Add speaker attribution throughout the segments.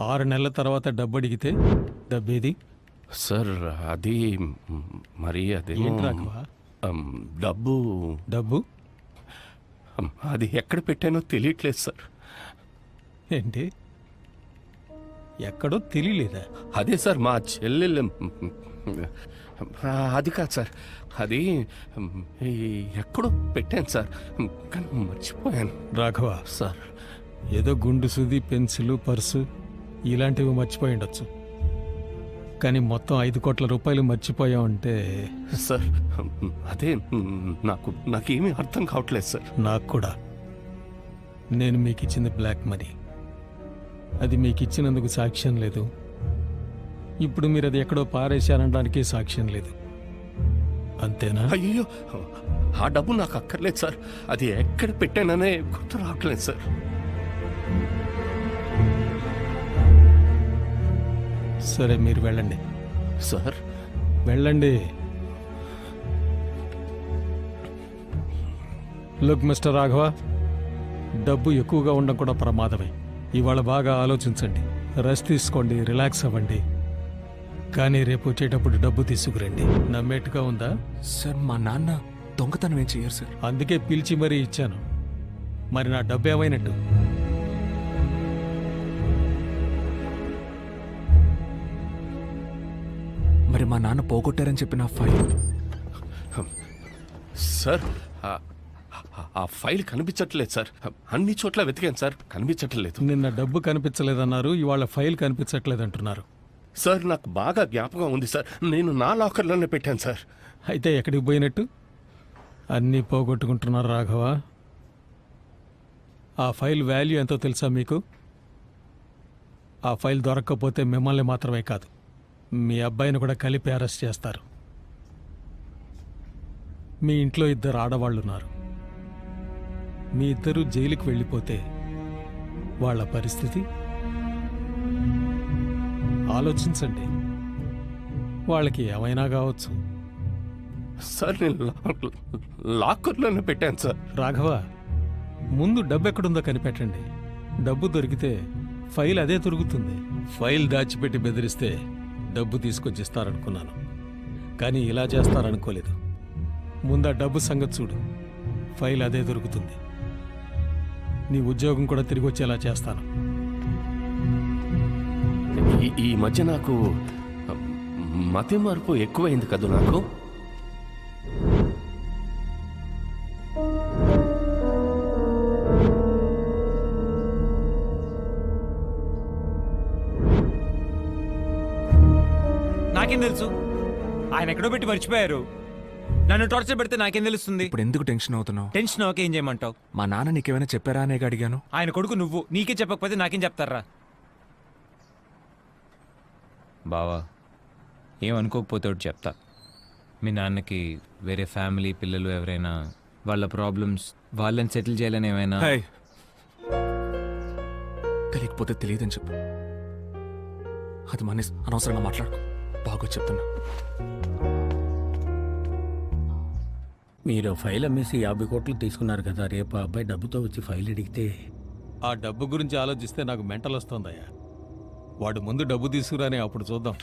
Speaker 1: 6 నెలల తర్వాత డబ్బు అడిగితే డబ్బేది?
Speaker 2: సార్ అది మరి అది
Speaker 1: ఏంటి రాఘవా?
Speaker 2: డబ్బు
Speaker 1: డబ్బు
Speaker 2: అది ఎక్కడ పెట్టానో తెలియట్లేదు సార్.
Speaker 1: ఏంటి? ఎక్కడో తెలియలేదా?
Speaker 2: అదే సార్ మా చెల్లెలు అది కాదు సార్, అది ఎక్కడో పెట్టాను సార్, కానీ మర్చిపోయాను.
Speaker 1: రాఘవ
Speaker 2: సార్
Speaker 1: ఏదో గుండు సూది, పెన్సిలు, పర్సు ఇలాంటివి మర్చిపోయి ఉండొచ్చు, కానీ మొత్తం 5 కోట్ల రూపాయలు మర్చిపోయావంటే
Speaker 2: సార్ అదే నాకేమీ అర్థం కావట్లేదు సార్.
Speaker 1: నాకు కూడా. నేను మీకు ఇచ్చింది బ్లాక్ మనీ, అది మీకు ఇచ్చినందుకు సాక్ష్యం లేదు. ఇప్పుడు మీరు అది ఎక్కడో పారేశారనడానికి సాక్ష్యం లేదు, అంతేనా?
Speaker 2: అయ్యో ఆ డబ్బు నాకు అక్కర్లేదు సార్, అది ఎక్కడ పెట్టాననే గుర్తు రావట్లేదు సార్.
Speaker 1: సరే మీరు వెళ్ళండి
Speaker 2: సార్.
Speaker 1: వెళ్ళండి. లుక్ మిస్టర్ రాఘవ, డబ్బు ఎక్కువగా ఉండడం కూడా ప్రమాదమే. ఇవాళ బాగా ఆలోచించండి, రెస్ట్ తీసుకోండి, రిలాక్స్ అవ్వండి, కానీ రేపు వచ్చేటప్పుడు డబ్బు తీసుకురండి. నమ్మేట్టుగా ఉందా?
Speaker 3: సార్ మా నాన్న దొంగతనం ఏం చెయ్యరు సార్.
Speaker 1: అందుకే పిలిచి మరీ ఇచ్చాను. మరి నా డబ్బు ఏమైనట్టు?
Speaker 3: మరి మా నాన్న పోగొట్టారని చెప్పిన ఫైల్
Speaker 2: సార్ ఆ ఫైల్ కనిపించట్లేదు సార్, అన్ని చోట్ల వెతికాను సార్, కనిపించట్లేదు.
Speaker 1: నిన్న డబ్బు కనిపించలేదన్నారు, ఇవాళ ఫైల్ కనిపించట్లేదంటున్నారు.
Speaker 2: సార్ నాకు బాగా జ్ఞాపకం ఉంది సార్, నేను నా లాకర్లోనే పెట్టాను సార్.
Speaker 1: అయితే ఎక్కడికి పోయినట్టు? అన్నీ పోగొట్టుకుంటున్నారు రాఘవ. ఆ ఫైల్ వాల్యూ ఎంతో తెలుసా మీకు? ఆ ఫైల్ దొరక్కపోతే మిమ్మల్ని మాత్రమే కాదు, మీ అబ్బాయిని కూడా కలిపి అరెస్ట్ చేస్తారు. మీ ఇంట్లో 2 ఆడవాళ్ళున్నారు. మీ ఇద్దరూ జైలుకి వెళ్ళిపోతే వాళ్ళ పరిస్థితి ఆలోచించండి. వాళ్ళకి ఏమైనా కావచ్చు.
Speaker 2: సార్ నేను లాకర్లోనే పెట్టాను సార్.
Speaker 1: రాఘవ, ముందు డబ్బు ఎక్కడుందో కనిపెట్టండి. డబ్బు దొరికితే ఫైల్ అదే దొరుకుతుంది. ఫైల్ దాచిపెట్టి బెదిరిస్తే డబ్బు తీసుకొచ్చి ఇస్తారనుకున్నాను, కానీ ఇలా చేస్తారనుకోలేదు. ముందు ఆ డబ్బు సంగతి చూడు, ఫైల్ అదే దొరుకుతుంది. నీ ఉద్యోగం కూడా తిరిగి వచ్చేలా చేస్తాను.
Speaker 2: ఈ మధ్య నాకు మతి మార్పు ఎక్కువైంది కదా నాకు.
Speaker 4: నాకేం తెలుసు? ఆయన ఎక్కడో పెట్టి మర్చిపోయారు. నన్ను టార్చర్ పెడితే నాకేం తెలుస్తుంది?
Speaker 3: ఇప్పుడు ఎందుకు టెన్షన్ అవుతున్నావు?
Speaker 4: టెన్షన్ ఓకే, ఏం చేయమంటావు?
Speaker 3: మా నాన్న నీకేమైనా చెప్పారా అనే అడిగాను.
Speaker 4: ఆయన కొడుకు నువ్వు, నీకే చెప్పకపోతే నాకేం చెప్తారా? బావా, ఏమనుకోకపోతే ఒకటి చెప్తా. మీ నాన్నకి వేరే ఫ్యామిలీ, పిల్లలు ఎవరైనా వాళ్ళ ప్రాబ్లమ్స్ వాళ్ళని సెటిల్ చేయాలని ఏమైనా?
Speaker 3: తెలియకపోతే తెలియదని చెప్పు. అది మన అనవసరంగా మాట్లాడుకో. బాగా చెప్తున్నా.
Speaker 5: మీరు ఫైల్ అమ్మేసి 50 కోట్లు తీసుకున్నారు కదా, రేపు ఆ అబ్బాయి డబ్బుతో వచ్చి ఫైల్ అడిగితే?
Speaker 1: ఆ డబ్బు గురించి ఆలోచిస్తే నాకు మెంటల్ వస్తుందయ్యా. వాడు ముందు డబ్బు తీసుకురాని, అప్పుడు చూద్దాం.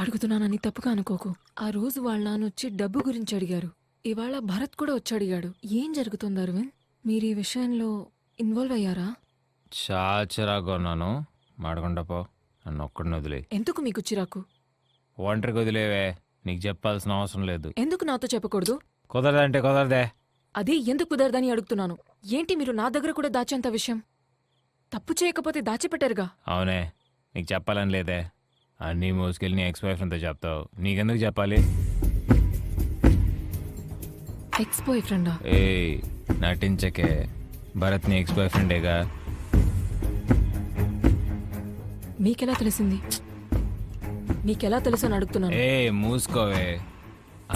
Speaker 6: అడుగుతున్నానని తప్పుగా అనుకోకు. ఆ రోజు వాళ్ళ నాన్నొచ్చి డబ్బు గురించి అడిగారు. ఇవాళ భరత్ కూడా వచ్చి అడిగాడు. ఏం జరుగుతుంది అరవింద్? మీరు ఈ విషయంలో ఇన్వాల్వ్ అయ్యారా?
Speaker 4: చాచరాగా ఉన్నాను, మాడకుండా పో. నన్ను ఒక్కడిని వదిలే.
Speaker 6: ఎందుకు మీకు చిరాకు?
Speaker 4: ఒంటరికి వదిలేవే, నీకు చెప్పాల్సిన అవసరం లేదు.
Speaker 6: ఎందుకు నాతో చెప్పకూడదు?
Speaker 4: కుదరదంటే కుదరదే.
Speaker 6: అదే ఎందుకు కుదరదని అడుగుతున్నాను. ఏంటి మీరు నా దగ్గర కూడా దాచేంత విషయం? తప్పు చేయకపోతే దాచిపెట్టారుగా.
Speaker 4: అవునే, నీకు చెప్పాలని లేదే. అన్నీ మోసుకెళ్ళి నీ ఎక్స్ బాయ్ ఫ్రెండ్తో చెప్తావు. నీకెందుకు చెప్పాలి?
Speaker 6: ఎక్స్ బాయ్ ఫ్రెండా?
Speaker 4: ఏ నటించకే, భరత్ నీ ఎక్స్ బాయ్ ఫ్రెండేగా.
Speaker 6: మీకెలా తెలిసింది? నీకెలా తెలుసు అని అడుగుతున్నాను.
Speaker 4: ఏ మూసుకోవే,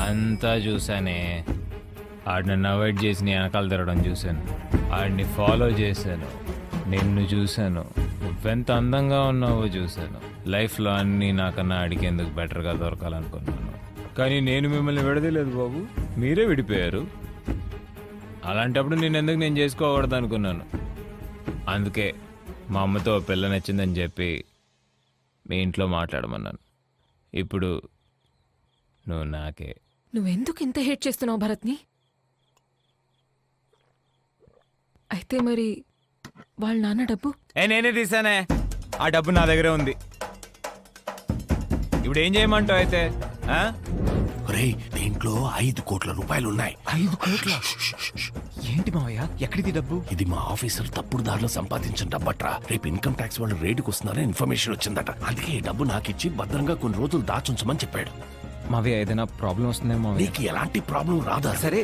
Speaker 4: అంతా చూసానే. ఆడిని నన్ను అవాయిడ్ చేసి నీ వెనకాల తిరగడం చూశాను, ఆడిని ఫాలో చేశాను, నిన్ను చూశాను, నువ్వెంత అందంగా ఉన్నావో చూశాను. లైఫ్లో అన్నీ నాకన్నా అడిగేందుకు బెటర్గా దొరకాలనుకున్నాను, కానీ నేను మిమ్మల్ని విడదలేదు బాబు, మీరే విడిపోయారు. అలాంటప్పుడు నేను ఎందుకు నేను చేసుకోకూడదు అనుకున్నాను. అందుకే మా అమ్మతో ఓ పిల్ల నచ్చిందని చెప్పి మీ ఇంట్లో మాట్లాడమన్నాను. ఇప్పుడు నువ్వు నాకే.
Speaker 6: నువ్వెందుకు ఇంత హేట్ చేస్తున్నావు భరత్ని? అయితే మరి వాళ్ళ నాన్న డబ్బు?
Speaker 4: నేనే తీసానే, ఆ డబ్బు నా దగ్గరే ఉంది. ఇప్పుడు ఏం చేయమంటావు అయితే? ఆ?
Speaker 2: రేయ్, దీంట్లో 5 కోట్ల రూపాయలు ఉన్నాయి.
Speaker 3: 5 కోట్ల? ఏంటి మావయ్య, ఎక్కడిది డబ్బు?
Speaker 2: ఇది మా ఆఫీసర్ తప్పుడు దారిలో సంపాదించిన డబ్బట్రా. రేపు ఇన్కమ్ ట్యాక్స్ వాళ్ళు రేటుకు వస్తున్నారని ఇన్ఫర్మేషన్ వచ్చిందట. అందుకే ఈ డబ్బు నాకిచ్చి భద్రంగా కొన్ని రోజులు దాచుంచమని చెప్పాడు.
Speaker 3: మావయ్య ఏదైనా ప్రాబ్లం వస్తుందేమో మావయ్య.
Speaker 2: నీకు ఎలాంటి ప్రాబ్లం రాదా?
Speaker 3: సరే,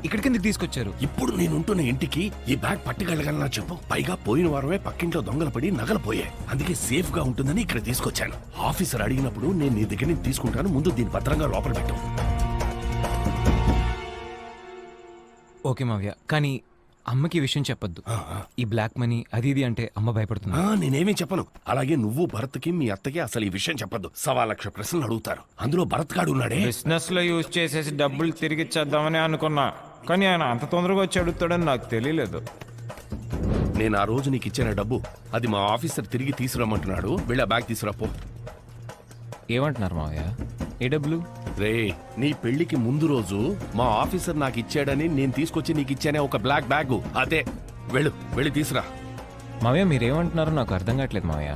Speaker 3: ఇక్కడికి ఎందుకు తీసుకొచ్చారు?
Speaker 2: ఇప్పుడు నేనుంటున్న ఇంటికి ఈ బ్యాగ్ పట్టుకెళ్ళగలనా చెప్పు? పైగా పోయిన వారమే పక్కింట్లో దొంగలు పడి నగలు పోయాయి. అందుకే సేఫ్ గా ఉంటుందని ఇక్కడ తీసుకొచ్చాను. ఆఫీసర్ అడిగినప్పుడు నేను నీ దగ్గర నుంచి తీసుకుంటాను. ముందు దీన్ని భద్రంగా లోపల పెట్టు.
Speaker 3: ఓకే మావయ్య, కానీ అమ్మకి ఈ విషయం చెప్పొద్దు. ఈ బ్లాక్ మనీ అది ఇది అంటే అమ్మ భయపడుతుంది.
Speaker 2: నేనేమీ చెప్పను. అలాగే నువ్వు భరత్కి మీ అత్తకి అసలు ఈ విషయం చెప్పొద్దు. 1,00,000 ప్రశ్నలు అడుగుతారు. అందులో భరత్ గాడు ఉన్నాడే.
Speaker 4: బిజినెస్ లో యూజ్ చేసేసి డబ్బులు తిరిగి ఇచ్చేద్దామని అనుకున్నా, కానీ ఆయన అంత తొందరగా వచ్చి అడుగుతాడని నాకు తెలియలేదు.
Speaker 2: నేను ఆ రోజు నీకు ఇచ్చిన డబ్బు అది మా ఆఫీసర్ తిరిగి తీసుకురమ్మంటున్నాడు. వెళ్ళి ఆ బ్యాగ్ తీసుకురాపో.
Speaker 3: ఏమంటున్నారు మావయ్య? ఏ డబ్బులు?
Speaker 2: రే, నీ పెళ్లికి ముందు రోజు మా ఆఫీసర్ నాకు ఇచ్చాడని నేను తీసుకొచ్చి నీకు ఇచ్చానే ఒక బ్లాక్ బ్యాగ్. అదే, వెళ్ళి తీసురా.
Speaker 3: మావయ్య మీరేమంటున్నారో నాకు అర్థం కావట్లేదు మావయ్య.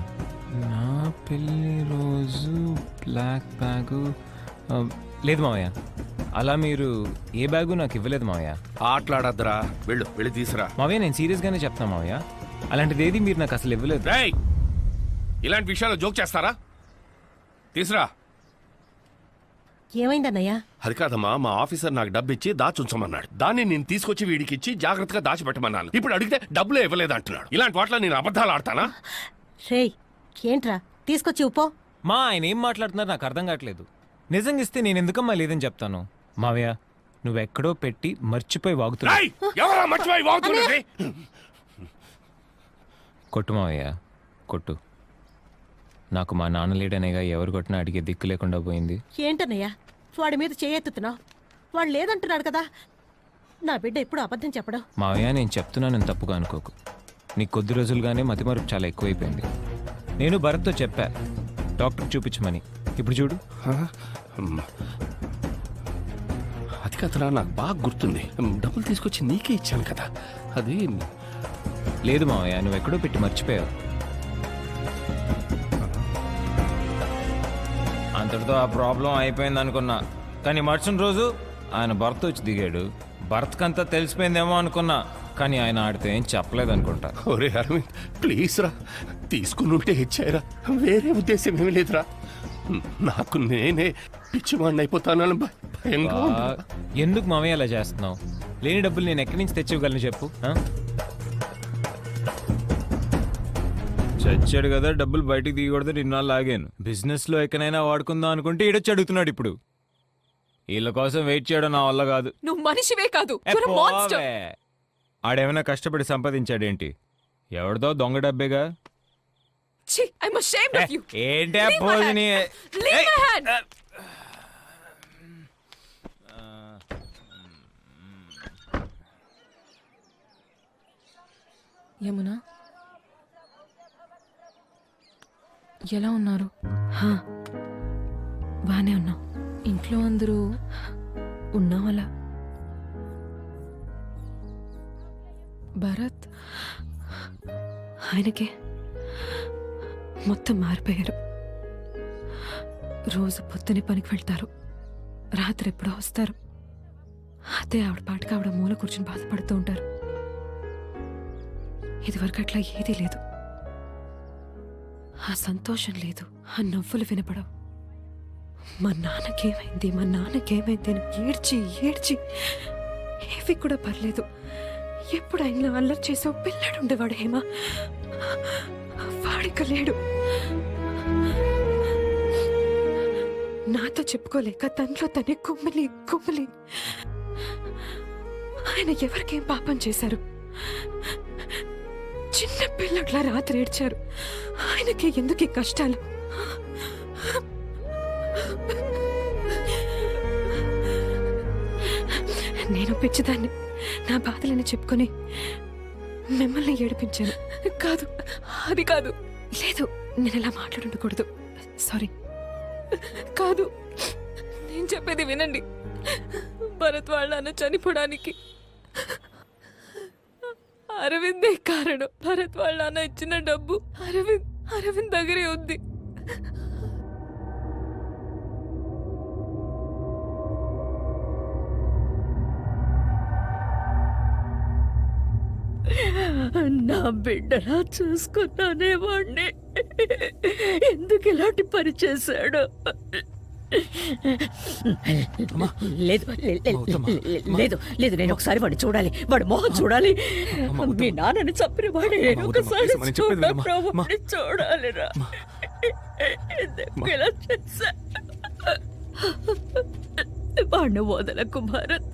Speaker 3: నా పెళ్లి రోజు బ్లాక్ బ్యాగు లేదు మావయ్య. అలా మీరు ఏ బ్యాగు నాకు ఇవ్వలేదు మావయ్య.
Speaker 2: ఆటలాడద్దురా, వెళ్ళి తీసురా.
Speaker 3: మావయ్య నేను సీరియస్గానే చెప్తాను మావయ్య, అలాంటిది ఏది మీరు నాకు అసలు ఇవ్వలేదు.
Speaker 2: రేయ్, ఇలాంటి విషయాలు జోక్ చేస్తారా? తీసురా.
Speaker 7: ఏమైందన్నయ్యా?
Speaker 2: అది కాదమ్మా, మా ఆఫీసర్ నాకు డబ్బు ఇచ్చి దాచుంచమన్నాడు. దాన్ని నేను తీసుకొచ్చి వీడికి ఇచ్చి జాగ్రత్తగా దాచిపెట్టమన్నాను. ఇప్పుడు అడిగితే డబ్బులే ఇవ్వలేదు అంటున్నాడు. ఇలాంటి వాటిలో నేను అబద్ధాలు ఆడతానా?
Speaker 7: రేయ్, ఏంట్రా తీసుకొచ్చి ఉప్పో.
Speaker 3: మా ఆయన ఏం మాట్లాడుతున్నారు నాకు అర్థం కావట్లేదు. నిజంగా ఇస్తే నేను ఎందుకమ్మా లేదని చెప్తాను. మావయ్య నువ్వెక్కడో పెట్టి మర్చిపోయి వాగుతున్నా.
Speaker 2: రేయ్, ఎవరా మర్చిపోయి వాగుతున్నది?
Speaker 3: కొట్టు మావయ్య, కొట్టు. నాకు మా నాన్న లేడనేగా ఎవరు కొట్టినా అడిగే దిక్కు లేకుండా పోయింది.
Speaker 7: ఏంటన్నయ్యా వాడి మీద చేయెత్తుతున్నావు? వాడు లేదంటున్నాడు కదా. నా బిడ్డ ఎప్పుడు అబద్ధం చెప్పడం.
Speaker 3: మావయ్య నేను చెప్తున్నాను తప్పుగా అనుకోకు. నీకు కొద్ది రోజులుగానే మతిమరుపు చాలా ఎక్కువైపోయింది. నేను భరత్తో చెప్పా డాక్టర్ చూపించమని. ఇప్పుడు చూడు.
Speaker 2: అది కదరా, నాకు బాగా గుర్తుంది. డబ్బులు తీసుకొచ్చి నీకే ఇచ్చాను కదా. అది
Speaker 3: లేదు మావయ్య, నువ్వు ఎక్కడో పెట్టి మర్చిపోయావు. అంతటితో ఆ ప్రాబ్లం అయిపోయింది అనుకున్నా, కానీ మరుసటి రోజు ఆయన భర్త వచ్చి దిగాడు. భర్తకంతా తెలిసిపోయిందేమో అనుకున్నా, కానీ ఆయన ఆడితే ఏం చెప్పలేదు అనుకుంటా.
Speaker 2: ఒరే అరవింద్, ప్లీజ్ రా, తీసుకుని ఉంటే ఇచ్చారా. వేరే ఉద్దేశం ఏమీ లేదురా. నాకు నేనే పిచ్చివాడిని అయిపోతానని భయంగా ఉంది.
Speaker 3: ఎందుకు మావయ్య అలా చేస్తున్నావు? లేని డబ్బులు నేను ఎక్కడి నుంచి తెచ్చివ్వగలను చెప్పు. చచ్చాడు కదా, డబ్బులు బయటికి దిగకూడదు నిన్నాళ్ళు లాగాను. బిజినెస్ లో ఎక్కడైనా వాడుకుందాం అనుకుంటే ఈడొచ్చి అడుగుతున్నాడు. ఇప్పుడు వీళ్ళ కోసం వెయిట్ చేయడం నా వల్ల కాదు.
Speaker 6: నువ్వు మనిషివే కాదు,
Speaker 3: ఏ పోవే. ఆడేమైనా కష్టపడి సంపాదించాడేంటి? ఎవరిదో దొంగ డబ్బేగా. ఏంటే పోజిని?
Speaker 6: యమునా, ఎలా ఉన్నారు? బానే ఉన్నా. ఇంట్లో అందరూ ఉన్నావలా? భరత్ ఆయనకే మొత్తం మారిపోయారు. రోజు పొద్దునే పనికి వెళ్తారు, రాత్రి ఎప్పుడో వస్తారు. అదే ఆవిడ పాటికి ఆవిడ మూల కూర్చుని బాధపడుతూ ఉంటారు. ఇదివరకు అట్లా ఏదీ లేదు. ఆ సంతోషం లేదు, ఆ నవ్వులు వినపడవు. మా నాన్నకేమైంది అని ఏడ్చి ఏవి కూడా పర్లేదు. ఎప్పుడు ఆయన అల్లరి చేసే పిల్లాడు ఉండేవాడు హేమా, వాడిక లేడు. నాతో చెప్పుకోలేక తనలో తనే కుమ్మలి. ఆయన ఎవరికేం పాపం చేశారు? చిన్న పిల్లట్లా రాత్రి ఏడ్చారు. ఆయనకి ఎందుకు ఈ కష్టాలు? నేను పిచ్చిదాన్ని నా బాధలని చెప్పుకొని మిమ్మల్ని ఏడిపించాను.
Speaker 8: కాదు, అది కాదు.
Speaker 6: లేదు, నేను ఇలా మాట్లాడకూడదు. సారీ.
Speaker 8: కాదు, నేను చెప్పేది వినండి. భరత్ వాళ్ళ నాన్న చనిపోవడానికి అరవిందే కారణం. భరత్ వాళ్ళ నాన్న ఇచ్చిన డబ్బు అరవింద్ దగ్గరే ఉంది.
Speaker 9: నా బిడ్డలా చూసుకున్నానే వాణ్ణి ఎందుకు ఇలాంటి పని చేశాడు? లేదు లేదు లేదు, నేను ఒకసారి వాడిని చూడాలి, వాడి మొహం చూడాలి. మీ నాన్నని చంపిన వాడే ఒకసారి చూడాలిరా. ఎందుకు ఇలా చేశా? వాడిని వదలకు భారత్,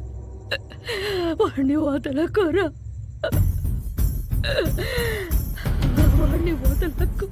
Speaker 9: వాడిని వదలకురా, వాడిని వదలకు.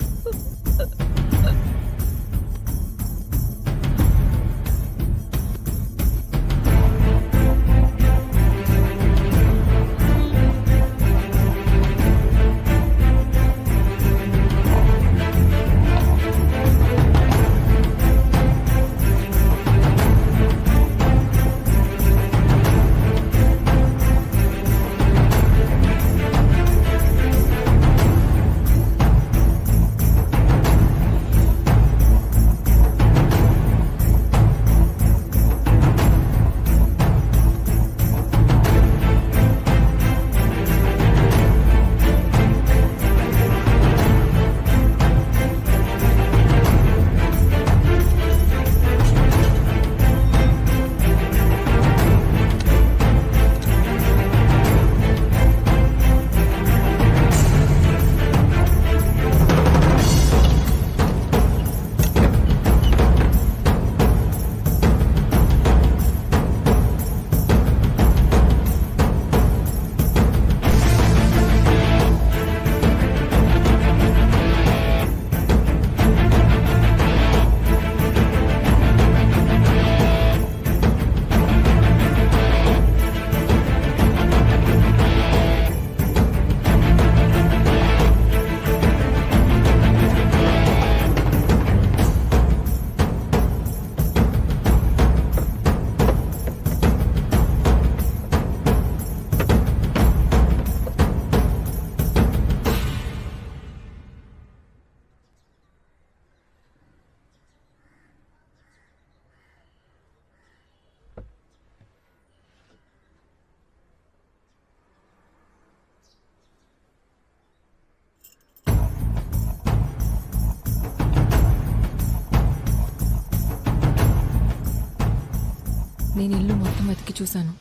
Speaker 8: నేను ఇల్లు మొత్తం వెతికి చూశాను.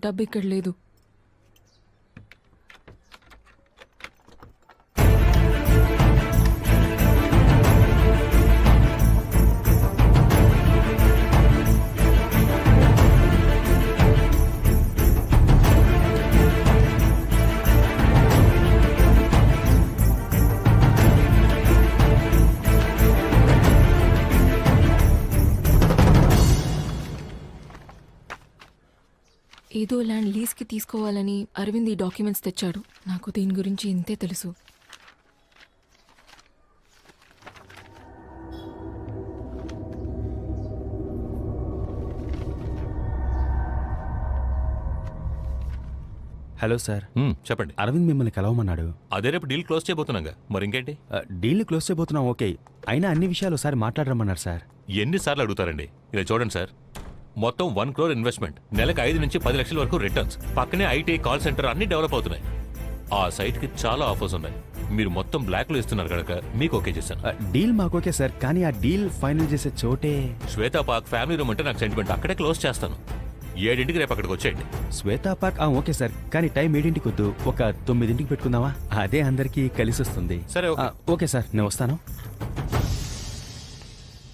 Speaker 8: డబ్బు ఇక్కడ లేదు. ఏదో ల్యాండ్ లీజ్కి తీసుకోవాలని అరవింద్ ఈ డాక్యుమెంట్స్ తెచ్చాడు. నాకు దీని గురించి ఇంతే తెలుసు.
Speaker 10: Hello sir.
Speaker 11: చెప్పండి.
Speaker 10: అరవింద్ మిమ్మల్ని కలవమన్నాడు.
Speaker 11: అదే రేపు డీల్ క్లోజ్ చేయబోతున్నాగా, మరి ఇంకేంటి?
Speaker 10: డీల్ క్లోజ్ చేయబోతున్నాం, ఓకే. అయినా అన్ని విషయాలు ఒకసారి మాట్లాడరమ్మన్నారు సార్.
Speaker 11: ఎన్నిసార్లు అడుగుతారండి? ఇలా చూడండి సార్, మొత్తం 1 crore ఇన్వెస్ట్మెంట్, నెలకు 5 నుంచి 10 లక్షల వరకు రిటర్న్స్, పక్కనే ఐటీ, కాల్ సెంటర్ అన్ని డెవలప్ అవుతున్నాయి. ఆ సైట్కి చాలా ఆఫర్స్ ఉన్నాయి. మీరు మొత్తం బ్లాక్లో ఇస్తున్నారు కనుక మీకు ఓకే చేశాను.
Speaker 10: డీల్ మాకు ఓకే సార్, కానీ ఆ డీల్ ఫైనల్ చేసే చోటే
Speaker 11: శ్వేతా పార్క్ ఫ్యామిలీ రూమ్ అంటే నాకు సెంటిమెంట్. అక్కడే క్లోజ్ చేస్తాను. 7ంటికి రేపు అక్కడికి వచ్చేయండి.
Speaker 10: శ్వేతా పార్క్ ఓకే సార్, కానీ టైం 7ంటికి వద్దు, ఒక 9ంటికి పెట్టుకుందామా? అదే అందరికీ కలిసి వస్తుంది.
Speaker 11: సరే, ఓకే.
Speaker 10: ఓకే సార్, నేను వస్తాను.